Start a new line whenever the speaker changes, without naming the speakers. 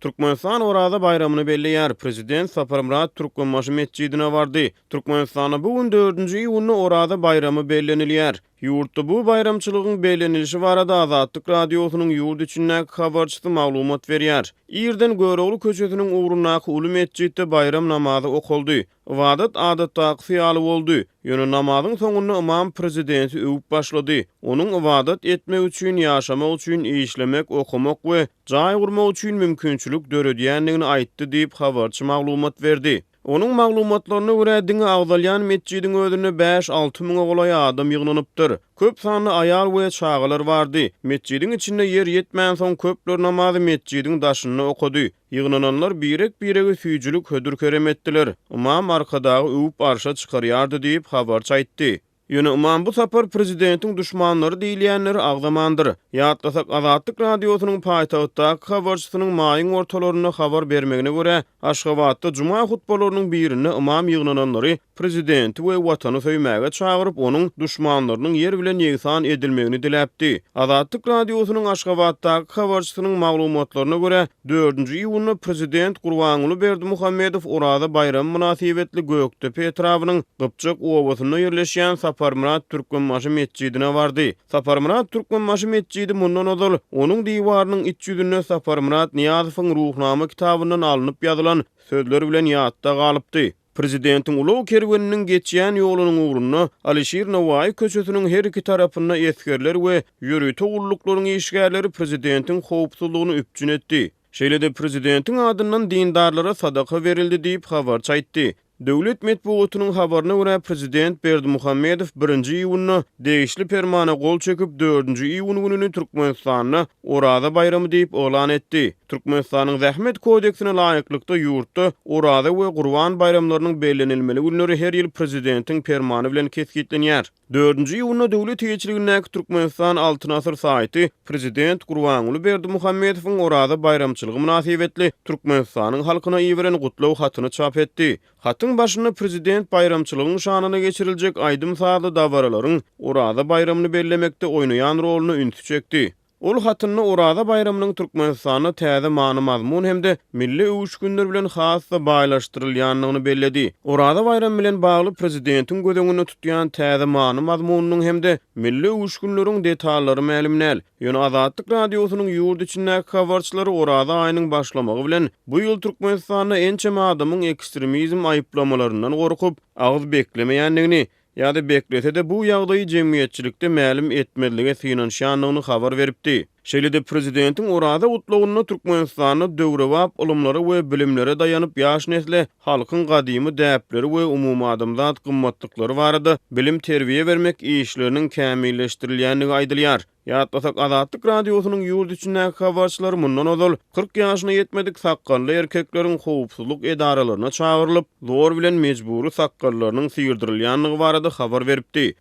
Türkmenistan Orada bayramını belleýär. Prezident Saparmurat Türkmenbaşy mescidine bardy. Türkmenistanda bugun 4-nji iýuny Orada bayramy bellenilýär. Ýurtda bu bayramçylygyň bellenilişi barada Azatlyk radiosynyň ýurt içindäki habarçysy maglumat berýär. İrden Göregli köçesiniň ugrundaky uly mescidde bayram namazy okuldy. Wadat adatdaky fiýaly boldy. Ýöne namazyň soňunda imam prezidenti öwüp başlady. Onuň ibadat etmek üçin, ýaşamak üçin, işlemek, okumak we jaý gurmak üçin mümkinçilik döredýändigini aýtdy diýip habarçy maglumat berdi. Onun maglumatlaryna görä diňe agdalýan mescidiň özünde 5-6 miň oglaý adam ýygnanypdyr. Köp sanly aýal we çagalar bardy. Mescidiň içinde yer ýetmän soň köpler namazy mescidiň daşyny okudy. Ýygnananlar birek-biregi süýjülük hödür kerem etdiler. Imam arkadagy öwüp arşa çykarýardy diýip habarçy aýtdy. Ýöne imam bu sapar prezidentiň düşmanlary diýilýänleri agdamandyr. Ýatlasak Azatlyk radiosynyň paýtagtdaky habarçysynyň maýyň ortalaryna habar bermegine görä, Aşgabatda juma hutbalarynyň birinde imam ýygnananlary prezidenti we watany söýmäge çagyryp onuň düşmanlarynyň yer bilen ýegsan edilmegini diläpdi. Azatlyk radiosynyň Aşgabatdaky habarçysynyň maglumatlaryna görä 4-nji iýuny prezident Gurbanuly Berdimuhammedow Orada bayram münasibetli Göktepe etrawynyň Gypçak owasyna ýerleşýän Saparmurat Türkmenbaşy mescidine bardy. Saparmurat Türkmenbaşy mescidi mundan ozal onuň diýwarynyň iç ýüzünde Saparmurat Niýazowyň ruhnama kitabyndan alınıp ýazylan sözler bilen ýatda galypdy. Prezidentiň uluw kerweniniň geçýän ýolunyň ugruna Alişir Nawaý köçesiniň her iki tarapyna eskerler we ýürüýte ulluklaryň işgärleri prezidentiň howpsuzlygyny üpjün etdi. Şeýlede prezidentiň adyndan dindarlara sadaka berildi diýip habarçy aýtdy. Döwlet medeniýetiniň habaryna görä prezident Berdimuhammedow 1-nji iýuny degişli permana gol çekip 4-nji iýun gününi Türkmenistanyň Orada bayramy diýip elan etdi. Türkmenistanyň Zähmet kodeksine laýyklykda ýurtda Orada we Gurban bayramlarynyň bellenilmeli günleri her ýyl prezidentiň permany bilen kesgitlenýär. 4-nji iýunda döwlet ýetirligindäki Türkmenistan Altyn Asr saýty prezident Gurbanuly Berdimuhammedowyň Orada bayramçylygy münasibetli Türkmenistanyň halkyna iýeren gutlaw hatyny çap etdi. Hatyň başyna prezident bayramçylygyň şanyna geçiriljek aýdym sady dawaralaryň Orada bayramyny bellemekde oýnaýan roluny ünsü çekdi. Ol hatyny Orada bayramynyň Türkmenistana täze many mazmun hemde milli öwüşgünler bilen hasda baýlaşdyrylýanlygyny belledi. Orada bayram bilen bagly prezidentiň gödeňini tutýan täze many mazmunynyň hemde milli öwüşgünleriň detallary mälimnäl. Ýöne Azatlyk radiosynyň ýurt içindäki habarçylary Orada aýynyň başlamagy bilen bu ýyl Türkmenistanda ençeme adamyň ekstremizm aýyplamalарyndan gorkup agyz beklemeýändigini ýa-da beklese de bu ýagdaýy jemgyýetçilikde mälim etmediligi synanşanlygyny habar beripdi. Şeýlede prezidentiň Orada utlawyna Türkmenistany döwrewap ulumlary we bilimlere daýanyp ýaş nesle halkyň gadymy däpleri we umumy adamzat gymmatlyklary barada bilim terbiýe bermek işleriniň kämilleşdirilýändigi aýdylýar. Ýatlasak Azatlyk radiosynyň ýurt içindäki habarçylary mundan ozal 40 ýaşyna ýetmedik sakkally erkekleriň howpsuzlyk edaralaryna çagyrylyp, zor bilen mejburi sakkallarynyň sygdyrylýanlygy barada habar beripdi.